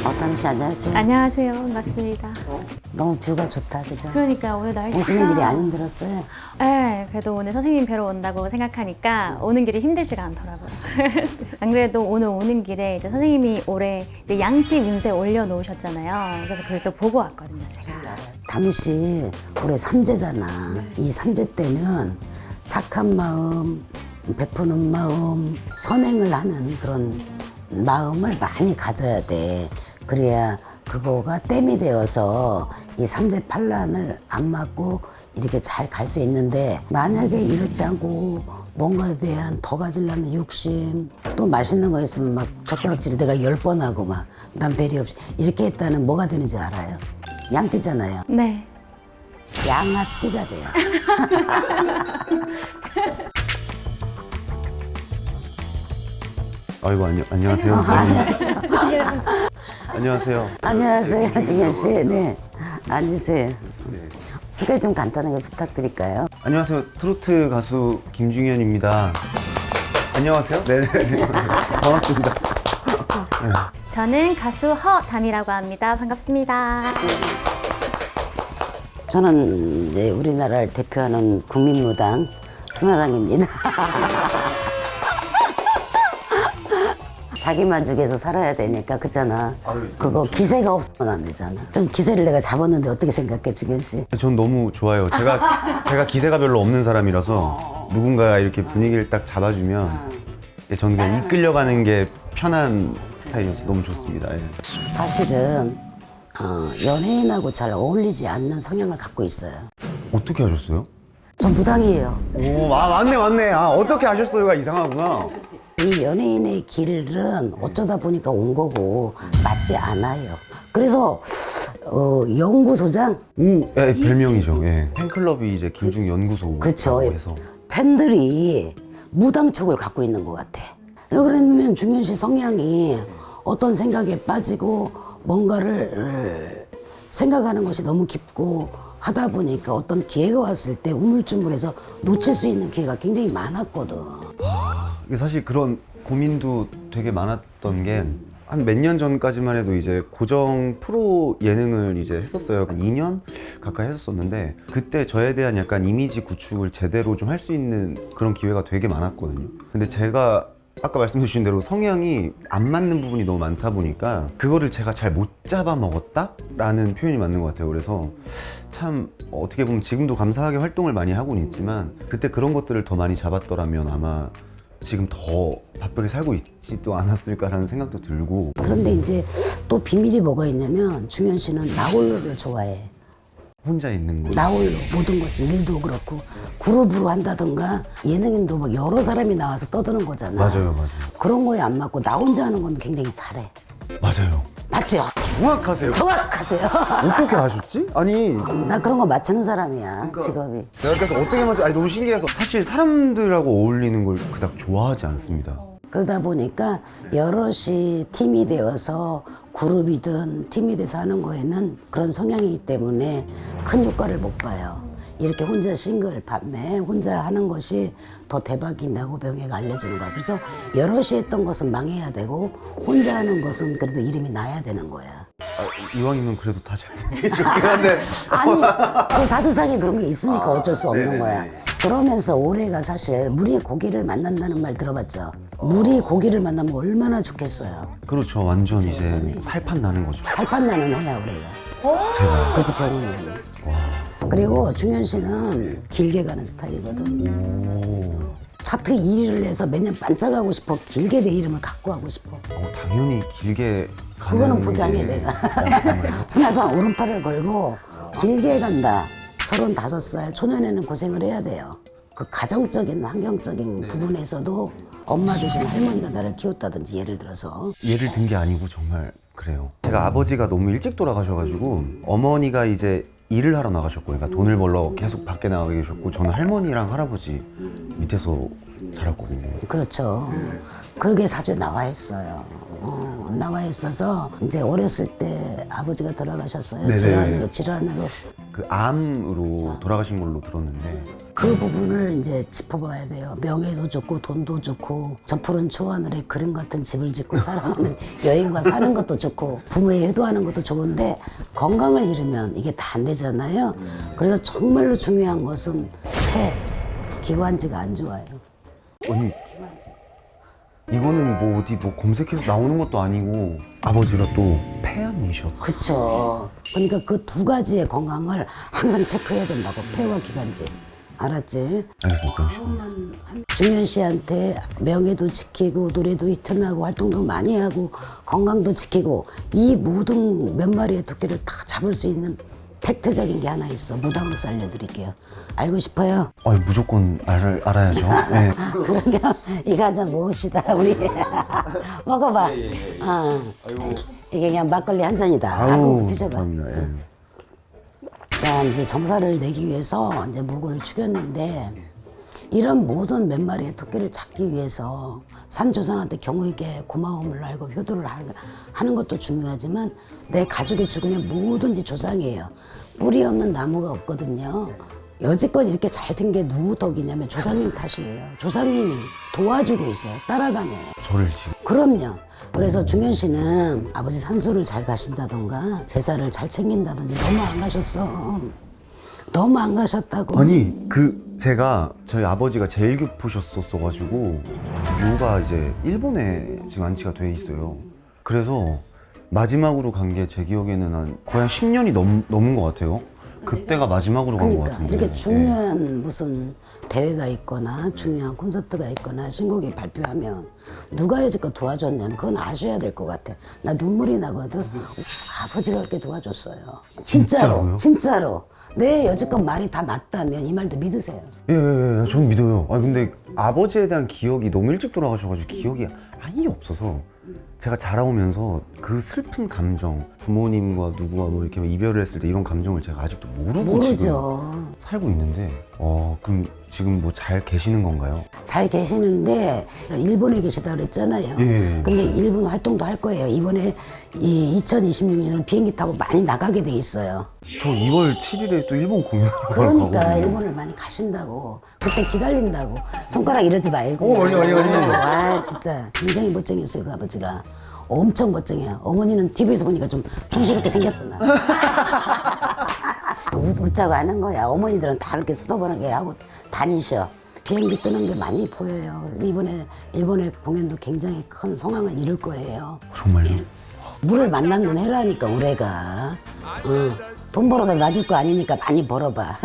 당시 안녕하세요. 안녕하세요. 반갑습니다. 너무 뷰가 좋다, 그죠? 그러니까 오늘 날씨가 오시는 길이 안 힘들었어요? 네, 그래도 오늘 선생님 뵈러 온다고 생각하니까 오는 길이 힘들지가 않더라고요. 안 그래도 오늘 오는 길에 이제 선생님이 올해 이제 양띠 운세 올려놓으셨잖아요. 그래서 그걸 또 보고 왔거든요, 제가. 당시 올해 삼재잖아. 이 삼재 때는 착한 마음, 베푸는 마음, 선행을 하는 그런 마음을 많이 가져야 돼. 그래야 그거가 땜이 되어서 이 삼재팔란을 안 맞고 이렇게 잘 갈 수 있는데, 만약에 이렇지 않고 뭔가에 대한 더 가지려는 욕심, 또 맛있는 거 있으면 막 젓가락질 내가 10번 하고 막 난 배려 없이 이렇게 했다는 뭐가 되는지 알아요? 양띠잖아요. 네. 양아띠가 돼요. 아이고 안녕하세요 선생님. 안녕하세요. 안녕하세요, 중현 씨. 네, 앉으세요. 소개 좀 간단하게 부탁드릴까요? 안녕하세요. 트로트 가수 김중현입니다. 안녕하세요. 네. 반갑습니다. 저는 가수 허담이라고 합니다. 반갑습니다. 저는 이제 우리나라를 대표하는 국민무당 순화당입니다. 자기 만족해서 살아야 되니까, 그잖아. 그거 기세가 없으면 안 되잖아. 좀 기세를 내가 잡았는데 어떻게 생각해, 주견 씨? 전 너무 좋아요. 제가 기세가 별로 없는 사람이라서 누군가 이렇게 분위기를 딱 잡아주면 전 그냥 이끌려가는 게 편한 스타일이어서 너무 좋습니다. 예. 사실은 연예인하고 잘 어울리지 않는 성향을 갖고 있어요. 어떻게 하셨어요? 전 무당이에요. 오, 맞네. 어떻게 하셨어요가 이상하구나. 이 연예인의 길은 어쩌다 보니까 온 거고 맞지 않아요. 그래서 연구소장, 예, 별명이죠. 예. 팬클럽이 이제 김중 연구소. 그쵸. 해서. 팬들이 무당촉을 갖고 있는 것 같아. 왜 그러냐면 중현 씨 성향이 어떤 생각에 빠지고 뭔가를 생각하는 것이 너무 깊고 하다 보니까 어떤 기회가 왔을 때 우물쭈물해서 놓칠 수 있는 기회가 굉장히 많았거든. 이게 사실 그런 고민도 되게 많았던 게 한 몇 년 전까지만 해도 이제 고정 프로 예능을 이제 했었어요. 2년 가까이 했었는데 그때 저에 대한 약간 이미지 구축을 제대로 좀 할 수 있는 그런 기회가 되게 많았거든요. 근데 제가 아까 말씀해 주신 대로 성향이 안 맞는 부분이 너무 많다 보니까 그거를 제가 잘 못 잡아 먹었다? 라는 표현이 맞는 것 같아요. 그래서 참 어떻게 보면 지금도 감사하게 활동을 많이 하고는 있지만 그때 그런 것들을 더 많이 잡았더라면 아마 지금 더 바쁘게 살고 있지도 않았을까라는 생각도 들고. 그런데 이제 또 비밀이 뭐가 있냐면 중현 씨는 나홀로를 좋아해. 혼자 있는 거. 나홀로 모든 것이 일도 그렇고 그룹으로 한다던가 예능인도 막 여러 사람이 나와서 떠드는 거잖아. 맞아요. 그런 거에 안 맞고 나 혼자 하는 건 굉장히 잘해. 맞아요. 맞죠? 정확하세요. 정확하세요. 어떻게 아셨지? 아니 나 그런 거 맞추는 사람이야, 직업이. 내가 그래서 어떻게 맞지? 아니 너무 신기해서 사실 사람들하고 어울리는 걸 그닥 좋아하지 않습니다. 그러다 보니까 여럿이 팀이 되어서 그룹이든 팀이 돼서 하는 거에는 그런 성향이기 때문에 큰 효과를 못 봐요. 이렇게 혼자 싱글 밤에 혼자 하는 것이 더 대박이 나고 병에가 알려지는 거야. 그래서 여럿이 했던 것은 망해야 되고 혼자 하는 것은 그래도 이름이 나야 되는 거야. 이왕이면 그래도 다 잘 되긴 한데. 아니, 그 사주상에 그런 게 있으니까 어쩔 수 없는 네네네. 거야. 그러면서 올해가 사실 물이 고기를 만난다는 말 들어봤죠? 물이 고기를 만나면 얼마나 좋겠어요. 그렇죠. 완전 이제 살판 나는 거죠. 팔판 나는 해야 우리가. 제가. 그렇지, 병원이. 그리고 중현 씨는 길게 가는 스타일이거든. 차트 1위를 해서 매년 반짝하고 싶어. 길게 내 이름을 갖고 하고 싶어. 당연히 길게 가는 그거는 보장해, 게- 내가. 정말요? 지나다 오른팔을 걸고 길게 간다. 35살 초년에는 고생을 해야 돼요. 그 가정적인 환경적인 부분에서도 엄마 대신 할머니가 나를 키웠다든지 예를 들어서 예를 든 게 아니고 정말 그래요. 제가 아버지가 너무 일찍 돌아가셔가지고 어머니가 이제 일을 하러 나가셨고, 그러니까 돈을 벌러 계속 밖에 나가 계셨고, 저는 할머니랑 할아버지 밑에서 자랐거든요. 그렇죠. 그러게 사주에 나와 있어요. 나와 있어서 이제 어렸을 때 아버지가 돌아가셨어요. 네네. 질환으로. 그 암으로 돌아가신 걸로 들었는데 그 부분을 이제 짚어봐야 돼요. 명예도 좋고 돈도 좋고 저 푸른 초하늘에 그림 같은 집을 짓고 사랑하는 여인과 사는 것도 좋고 부모에 효도하는 것도 좋은데 건강을 잃으면 이게 다 안 되잖아요. 그래서 정말로 중요한 것은 폐, 기관지가 안 좋아요. 아니 이거는 뭐 어디 뭐 검색해서 나오는 것도 아니고 아버지가 또 폐암이셨. 그쵸. 그러니까 그 두 가지의 건강을 항상 체크해야 된다고. 폐와 기관지. 알았지? 알겠습니다. 중현 씨한테 명예도 지키고 노래도 히트나고 활동도 많이 하고 건강도 지키고 이 모든 몇 마리의 토끼를 다 잡을 수 있는 팩트적인 게 하나 있어. 무당으로서 알려드릴게요. 알고 싶어요? 아니 무조건 알아야죠. 네. 그러면 이거 한 잔 먹읍시다 우리. 먹어봐. 이게 그냥 막걸리 한 잔이다. 아이고 드셔봐. 감사합니다. 예. 자, 이제 점사를 내기 위해서 이제 목을 죽였는데 이런 모든 몇 마리의 토끼를 잡기 위해서 산 조상한테 경우 있게 고마움을 알고 효도를 하는 것도 중요하지만 내 가족이 죽으면 뭐든지 조상이에요. 뿌리 없는 나무가 없거든요. 여지껏 이렇게 잘 된 게 누구 덕이냐면 조상님 탓이에요. 조상님이 도와주고 있어요. 따라다녀요. 저를 지금 그럼요. 그래서 중현 씨는 아버지 산소를 잘 가신다던가 제사를 잘 챙긴다든지 너무 안 가셨어. 너무 안 가셨다고. 아니 그 제가 저희 아버지가 제일교포셨었어가지고 묘가 이제 일본에 지금 안치가 돼 있어요. 그래서 마지막으로 간 게 제 기억에는 거의 한 10년이 넘은 것 같아요. 그때가 마지막으로 간 것 그러니까 같은데. 이렇게 중요한 무슨 대회가 있거나 중요한 콘서트가 있거나 신곡이 발표하면 누가 여지껏 도와줬냐면 그건 아셔야 될 것 같아. 나 눈물이 나거든. 아버지가 그렇게 도와줬어요. 진짜로. 진짜로요? 진짜로. 내 여지껏 말이 다 맞다면 이 말도 믿으세요. 예, 저는 믿어요. 아니 근데 아버지에 대한 기억이 너무 일찍 돌아가셔가지고 기억이 아예 없어서 제가 자라오면서 그 슬픈 감정, 부모님과 누구와 뭐 이렇게 이별을 했을 때 이런 감정을 제가 아직도 모르고 지금 모르죠. 살고 있는데, 그럼 지금 뭐 잘 계시는 건가요? 잘 계시는데 일본에 계시다 그랬잖아요. 예. 근데 일본 활동도 할 거예요. 이번에 이 2026년은 비행기 타고 많이 나가게 돼 있어요. 저 2월 7일에 또 일본 공연을 그러니까 가거든요. 일본을 많이 가신다고. 그때 기다린다고. 손가락 이러지 말고. 아니. 와 진짜 굉장히 멋쟁이었어요 그 아버지가. 엄청 멋쟁이야. 어머니는 TV에서 보니까 좀 촌스럽게 생겼구나. 웃자고 하는 거야. 어머니들은 다 그렇게 수더번하게 하고 다니셔. 비행기 뜨는 게 많이 보여요. 이번에 일본의 공연도 굉장히 큰 성황을 이룰 거예요. 정말요? 물을 만나는 해라니까 올해가. 돈 벌어도 놔줄 거 아니니까 많이 벌어봐.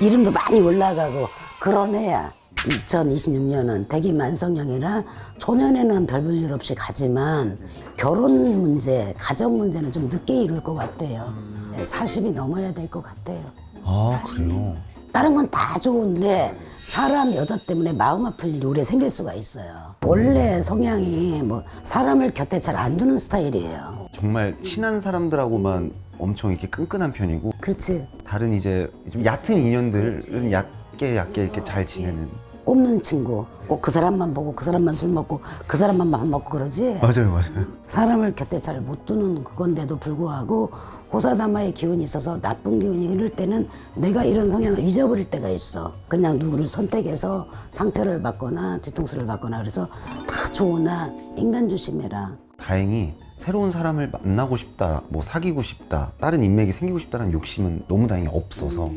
이름도 많이 올라가고 그런 해야. 2026년은 대기만성형이라 초년에는 별 볼 일 없이 가지만 결혼 문제, 가정 문제는 좀 늦게 이룰 것 같아요. 40이 넘어야 될 것 같아요. 아 그래요? 다른 건 다 좋은데 사람 여자 때문에 마음 아플 일이 오래 생길 수가 있어요. 원래 성향이 뭐 사람을 곁에 잘 안 두는 스타일이에요. 정말 친한 사람들하고만 엄청 이렇게 끈끈한 편이고 그렇지. 다른 이제 좀 얕은 인연들은 얕게 이렇게 잘 지내는. 꼽는 친구, 꼭 그 사람만 보고 그 사람만 술 먹고 그 사람만 밥 먹고 그러지. 맞아요. 사람을 곁에 잘 못 두는 그건데도 불구하고 호사다마의 기운이 있어서 나쁜 기운이 흐를 때는 내가 이런 성향을 잊어버릴 때가 있어. 그냥 누구를 선택해서 상처를 받거나 뒤통수를 받거나 그래서 다 좋으나 인간 조심해라. 다행히 새로운 사람을 만나고 싶다, 뭐 사귀고 싶다, 다른 인맥이 생기고 싶다는 욕심은 너무 다행히 없어서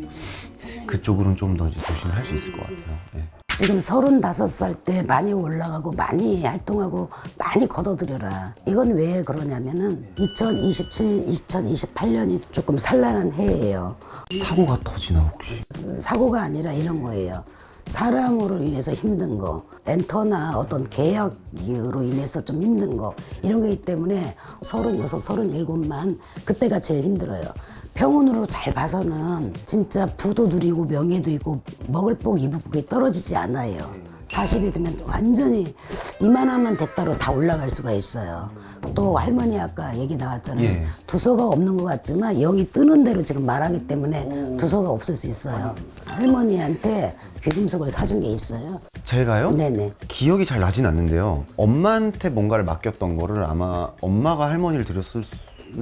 그쪽으로는 좀 더 조심할 수 있을 것 같아요. 예. 지금 35살 때 많이 올라가고 많이 활동하고 많이 걷어들여라. 이건 왜 그러냐면은 2027, 2028년이 조금 산란한 해예요. 사고가 터지나 혹시? 사고가 아니라 이런 거예요. 사람으로 인해서 힘든 거, 엔터나 어떤 계약으로 인해서 좀 힘든 거 이런 거기 때문에 36, 37만 그때가 제일 힘들어요. 평온으로 잘 봐서는 진짜 부도 누리고 명예도 있고 먹을 복 입을 복이 떨어지지 않아요. 40이 되면 완전히 이만하면 됐다로 다 올라갈 수가 있어요. 또 할머니 아까 얘기 나왔잖아요. 예. 두서가 없는 것 같지만 영이 뜨는 대로 지금 말하기 때문에 두서가 없을 수 있어요. 할머니한테 귀금속을 사준 게 있어요. 제가요? 네네. 기억이 잘 나진 않는데요. 엄마한테 뭔가를 맡겼던 거를 아마 엄마가 할머니를 드렸을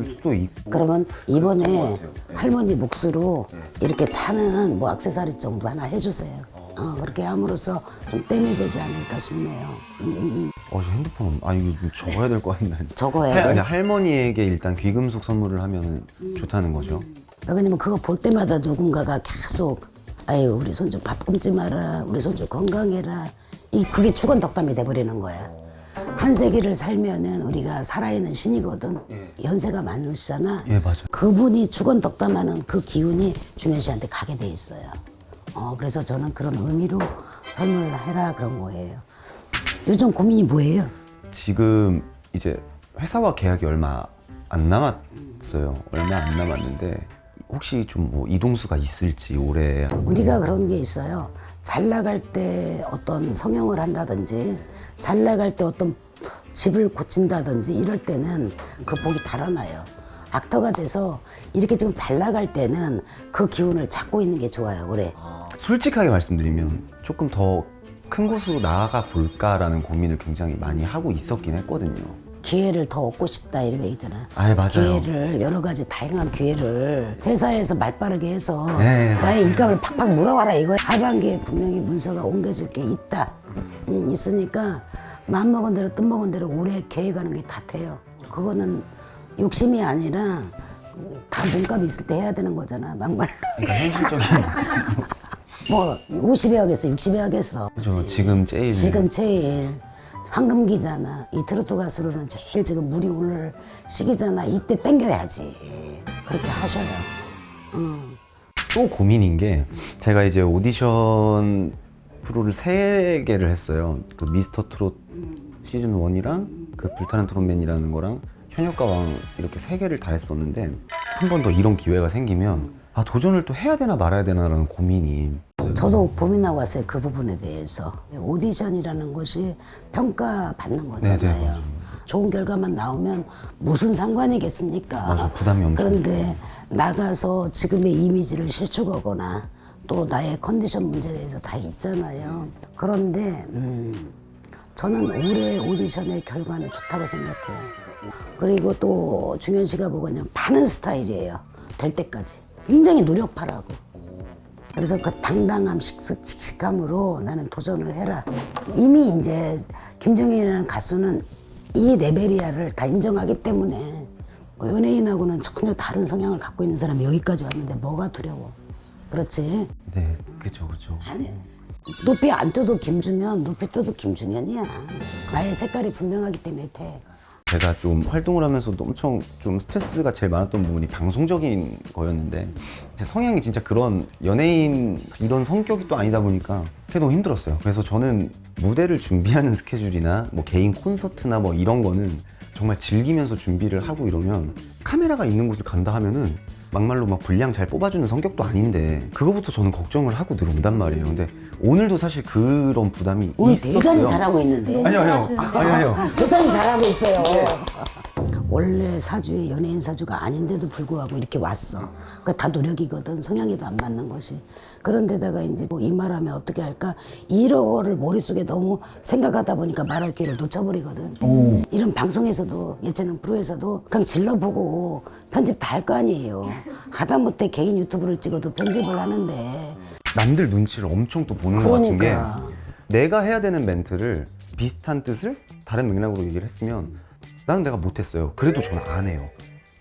수도 있고. 그러면 이번에 것 같아요. 네. 할머니 몫으로 이렇게 차는 뭐 액세서리 정도 하나 해주세요. 그렇게 함으로써 좀 땜이 되지 않을까 싶네요. 저 핸드폰 이게 좀 적어야 될 것 같네. 적어야 돼? 아니, 할머니에게 일단 귀금속 선물을 하면 좋다는 거죠. 왜냐면 그거 볼 때마다 누군가가 계속 아유 우리 손주 밥 굶지 마라, 우리 손주 건강해라. 그게 죽은 덕담이 돼버리는 거야. 한 세기를 살면은 우리가 살아있는 신이거든. 연세가 많으시잖아. 예, 맞아요. 그분이 죽은 덕담하는 그 기운이 중현 씨한테 가게 돼 있어요. 그래서 저는 그런 의미로 선물해라 그런 거예요. 요즘 고민이 뭐예요? 지금 이제 회사와 계약이 얼마 안 남았어요. 얼마 안 남았는데 혹시 좀 뭐 이동수가 있을지 올해. 우리가 그런 게 있어요. 잘 나갈 때 어떤 성형을 한다든지 잘 나갈 때 어떤 집을 고친다든지 이럴 때는 그 복이 달아나요. 악터가 돼서 이렇게 지금 잘 나갈 때는 그 기운을 잡고 있는 게 좋아요. 올해. 솔직하게 말씀드리면 조금 더 큰 곳으로 나아가 볼까라는 고민을 굉장히 많이 하고 있었긴 했거든요. 기회를 더 얻고 싶다 이런 거 있잖아. 맞아요. 기회를 여러 가지 다양한 기회를 회사에서 말빠르게 해서 네, 나의 일감을 팍팍 물어와라 이거. 하반기에 분명히 문서가 옮겨질 게 있다. 있으니까 마음 먹은 대로 뜻 먹은 대로 올해 계획하는 게 다 돼요. 그거는 욕심이 아니라 다 몸값이 있을 때 해야 되는 거잖아 막말로. 그러니까 현실적인. 뭐 50에 하겠어 60에 하겠어. 그죠. 지금 제일 황금기잖아. 이 트로트 가수로는 제일 지금 물이 오를 시기잖아. 이때 땡겨야지. 그렇게 하셔요. 또 고민인 게 제가 이제 오디션 프로를 3개를 했어요. 그 미스터 트롯 시즌 1이랑 그 불타는 트롯맨이라는 거랑 현역가 왕 이렇게 3개를 다 했었는데 한 번 더 이런 기회가 생기면 도전을 또 해야 되나 말아야 되나라는 고민이. 저도 고민하고 왔어요. 그 부분에 대해서. 오디션이라는 것이 평가받는 거잖아요. 네네, 맞아요. 좋은 결과만 나오면 무슨 상관이겠습니까? 맞아, 부담이 엄청. 그런데 나가서 지금의 이미지를 실축하거나 또 나의 컨디션 문제에 대해서 다 있잖아요. 그런데 저는 올해 오디션의 결과는 좋다고 생각해요. 그리고 또 중현 씨가 뭐냐면 파는 스타일이에요. 될 때까지. 굉장히 노력파라고. 그래서 그 당당함, 씩씩함으로 나는 도전을 해라. 이미 이제 김정현이라는 가수는 이 레벨이야를 다 인정하기 때문에 연예인하고는 전혀 다른 성향을 갖고 있는 사람이 여기까지 왔는데 뭐가 두려워. 그렇지? 네, 그죠. 아니, 높이 안 떠도 김중현, 높이 떠도 김중현이야. 나의 색깔이 분명하기 때문에 돼. 제가 좀 활동을 하면서도 엄청 좀 스트레스가 제일 많았던 부분이 방송적인 거였는데 제 성향이 진짜 그런 연예인 이런 성격이 또 아니다 보니까 그게 너무 힘들었어요. 그래서 저는 무대를 준비하는 스케줄이나 뭐 개인 콘서트나 뭐 이런 거는 정말 즐기면서 준비를 하고 이러면 카메라가 있는 곳을 간다 하면은 막말로 막 분량 잘 뽑아주는 성격도 아닌데 그거부터 저는 걱정을 하고 들어온단 말이에요. 근데 오늘도 사실 그런 부담이 오늘 있었어요. 대단히 잘하고 있는데. 아니요. 대단히 잘하고 있어요. 원래 사주에 연예인 사주가 아닌데도 불구하고 이렇게 왔어. 그러니까 다 노력이거든. 성향에도 안 맞는 것이. 그런데다가 이제 이 말하면 어떻게 할까? 이런 거를 머릿속에 너무 생각하다 보니까 말할 기회를 놓쳐버리거든. 이런 방송에서도 예체능 프로에서도 그냥 질러보고 편집 다 할 거 아니에요. 하다못해 개인 유튜브를 찍어도 편집을 하는데. 남들 눈치를 엄청 또 보는 것 같은 게 그러니까. 내가 해야 되는 멘트를 비슷한 뜻을 다른 맥락으로 얘기를 했으면 나는 내가 못했어요. 그래도 저는 안 해요.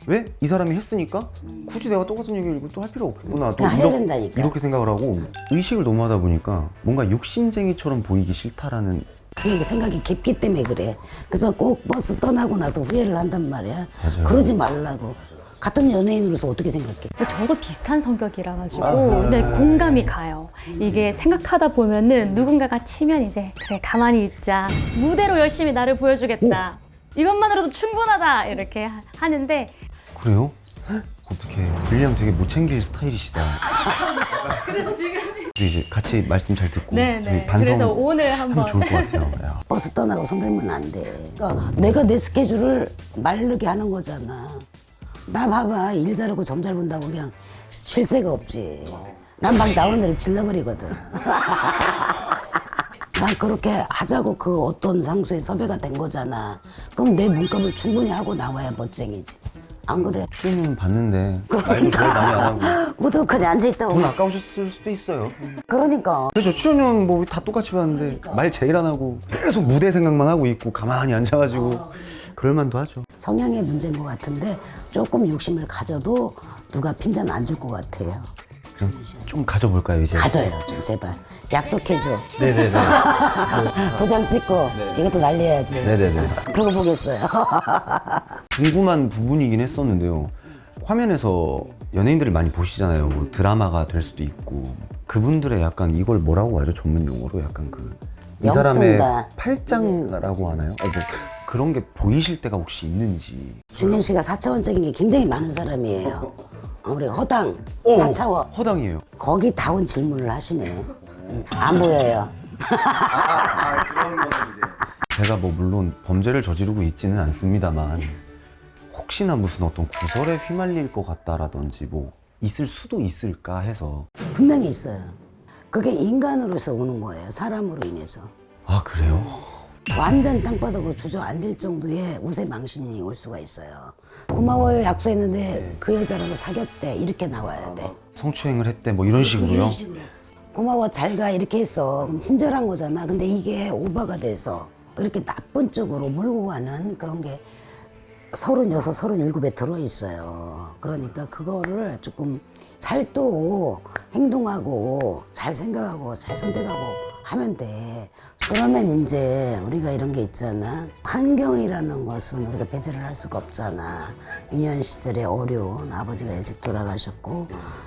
왜? 이 사람이 했으니까 굳이 내가 똑같은 얘기를 또 할 필요 없구나. 또 그냥 해야 된다니까. 이렇게 생각을 하고 의식을 너무 하다 보니까 뭔가 욕심쟁이처럼 보이기 싫다라는. 그게 생각이 깊기 때문에 그래. 그래서 꼭 버스 떠나고 나서 후회를 한단 말이야. 맞아요. 그러지 말라고. 같은 연예인으로서 어떻게 생각해? 근데 저도 비슷한 성격이라 가지고 근데 공감이 가요. 이게 생각하다 보면은 누군가가 치면 이제 그래 가만히 있자. 무대로 열심히 나를 보여주겠다. 이것만으로도 충분하다 이렇게 하는데 그래요? 헉, 어떡해. 윌리엄 되게 못 챙길 스타일이시다. 그래서 지금 이제 같이 말씀 잘 듣고 네네. 저희 반성 그래서 오늘 하면 한번 좋을 것 같아요. 야. 버스 떠나고 손들면 안 돼. 그러니까 내가 내 스케줄을 마르게 하는 거잖아. 나 봐봐. 일 잘하고 점 잘 본다고 그냥 쉴 새가 없지. 난 막 나오는 대로 질러버리거든. 난 그렇게 하자고 그 어떤 상수에 섭외가 된 거잖아. 그럼 내 몸값을 충분히 하고 나와야 멋쟁이지. 안 그래? 출연은 봤는데 말도 제일 많이 안 하고 우두커니 앉아있다고. 돈 아까우셨을 수도 있어요. 그러니까. 그래서 출연료는 뭐 다 똑같이 받는데 말 제일 안 하고 계속 무대 생각만 하고 있고 가만히 앉아가지고 그럴만도 하죠. 성향의 문제인 것 같은데 조금 욕심을 가져도 누가 핀잔 안 줄 것 같아요. 그럼 좀 가져볼까요 이제? 가져요, 좀 제발. 약속해줘. 네네네. 도장 찍고 이것도 날려야지. 네네네. 두고 보겠어요. 궁금한 부분이긴 했었는데요. 화면에서 연예인들을 많이 보시잖아요. 뭐 드라마가 될 수도 있고 그분들의 약간 이걸 뭐라고 하죠? 전문 용어로 약간 이 사람의 영통가. 팔짱이라고 하나요? 뭐 그런 게 보이실 때가 혹시 있는지. 준현 씨가 4차원적인 게 굉장히 많은 사람이에요. 우리 허당 오! 4차원. 허당이에요. 거기 다운 질문을 하시네. 안 보여요. 제가 뭐 물론 범죄를 저지르고 있지는 않습니다만 혹시나 무슨 어떤 구설에 휘말릴 것 같다라든지 뭐 있을 수도 있을까 해서. 분명히 있어요. 그게 인간으로서 오는 거예요. 사람으로 인해서. 아 그래요? 완전 땅바닥으로 주저앉을 정도의 우세망신이 올 수가 있어요. 고마워요 약속했는데 그 여자라고 사귀었대 이렇게 나와야 돼. 성추행을 했대 뭐 이런 식으로요? 고마워 잘 가 이렇게 했어. 그럼 친절한 거잖아. 근데 이게 오버가 돼서 이렇게 나쁜 쪽으로 몰고 가는 그런 게 36, 37에 들어있어요. 그러니까 그거를 조금 잘 또 행동하고 잘 생각하고 잘 선택하고 하면 돼. 그러면 이제 우리가 이런 게 있잖아. 환경이라는 것은 우리가 배제를 할 수가 없잖아. 유년 시절에 어려운 아버지가 일찍 돌아가셨고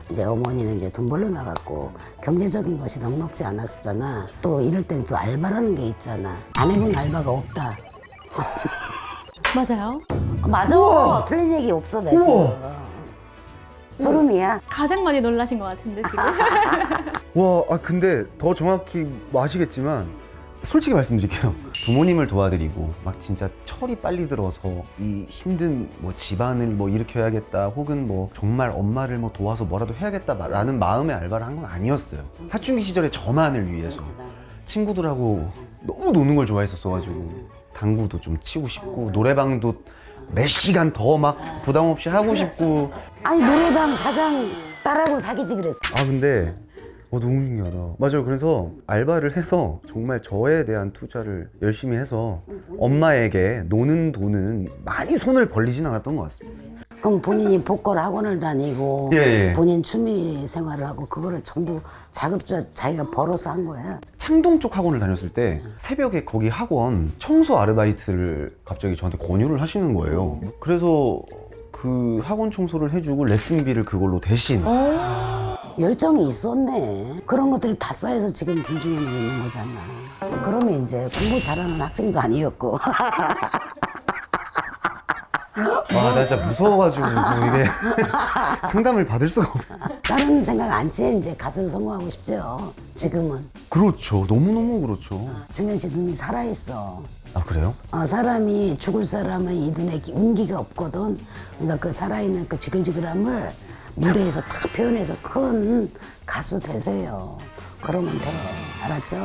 이제 어머니는 이제 돈 벌러 나갔고 경제적인 것이 넉넉지 않았었잖아. 또 이럴 때는 또 알바라는 게 있잖아. 안 해본 알바가 없다. 맞아요. 맞아. 틀린 얘기 없어 내 지금. 소름이야. 가장 많이 놀라신 것 같은데 지금. 와, 근데 더 정확히 뭐 아시겠지만 솔직히 말씀드릴게요. 부모님을 도와드리고 막 진짜 철이 빨리 들어서 이 힘든 뭐 집안을 뭐 일으켜야겠다 혹은 뭐 정말 엄마를 뭐 도와서 뭐라도 해야겠다라는 마음의 알바를 한 건 아니었어요. 사춘기 시절에 저만을 위해서 친구들하고 너무 노는 걸 좋아했었어가지고 당구도 좀 치고 싶고 노래방도 몇 시간 더 막 부담 없이 하고 싶고. 아니 노래방 사장 딸하고 사귀지 그랬어. 근데 너무 신기하다. 맞아요. 그래서 알바를 해서 정말 저에 대한 투자를 열심히 해서 엄마에게 노는 돈은 많이 손을 벌리진 않았던 것 같습니다. 그럼 본인이 보컬 학원을 다니고 예. 본인 취미 생활을 하고 그거를 전부 자기가 벌어서 한 거야. 창동 쪽 학원을 다녔을 때 새벽에 거기 학원 청소 아르바이트를 갑자기 저한테 권유를 하시는 거예요. 그래서 그 학원 청소를 해주고 레슨비를 그걸로 대신. 열정이 있었네. 그런 것들이 다 쌓여서 지금 김중현이 있는 거잖아. 그러면 이제 공부 잘하는 학생도 아니었고. 나 진짜 무서워가지고 뭐 이게 상담을 받을 수가 없어요. 다른 생각 안 채 이제 가수를 성공하고 싶죠. 지금은. 그렇죠. 너무너무 그렇죠. 중현 씨 눈이 살아있어. 아 그래요? 사람이 죽을 사람은 이 눈에 운기가 없거든. 그러니까 그 살아있는 그 지글지글함을 무대에서 다 표현해서 큰 가수 되세요. 그러면 돼. 알았죠?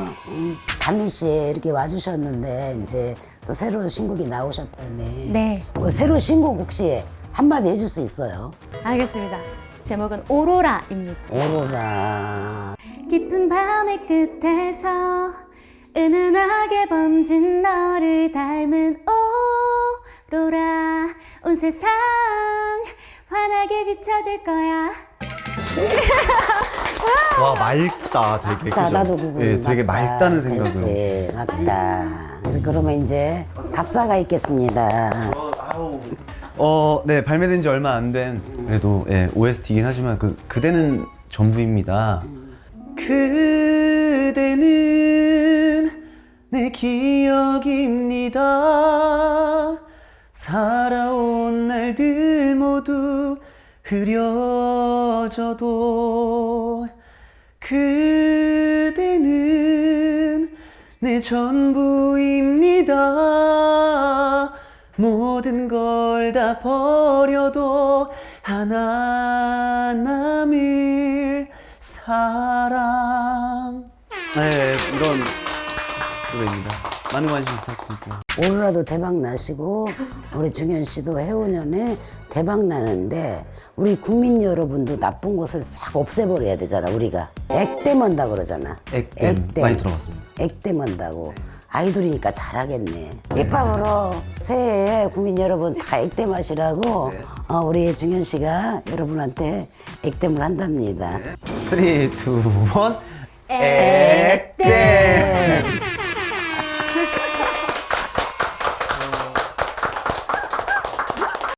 담임 씨 이렇게 와주셨는데 이제 또 새로운 신곡이 나오셨다며. 네, 새로운 신곡 혹시 한마디 해줄 수 있어요? 알겠습니다. 제목은 오로라입니다. 오로라. 깊은 밤의 끝에서 은은하게 번진 너를 닮은 오로라 온 세상 환하게 비춰줄 거야. 와 맑다 되게. 그죠? 나도 그거. 예, 되게 맑다는 생각으로. 그렇지, 맑다. 그래서 그러면 이제 답사가 있겠습니다. 네 발매된 지 얼마 안 된 그래도 OST이긴 하지만 그대는 전부입니다. 그대는 내 기억입니다. 살아온 날들 모두 흐려져도 그대는 내 전부입니다. 모든 걸 다 버려도 하나 남을 사랑. 네, 이런 노래입니다. 많은 관심 부탁드릴게요. 올해라도 대박 나시고 우리 중현 씨도 해운년에 대박 나는데 우리 국민 여러분도 나쁜 것을 싹 없애버려야 되잖아. 우리가 액땜한다 그러잖아. 액땜 많이 들어봤습니다. 액땜한다고. 아이돌이니까 잘하겠네. 밑밥으로 새해에 국민 여러분 다 액땜하시라고 우리 중현 씨가 여러분한테 액땜을 한답니다. 3, 2, 1 액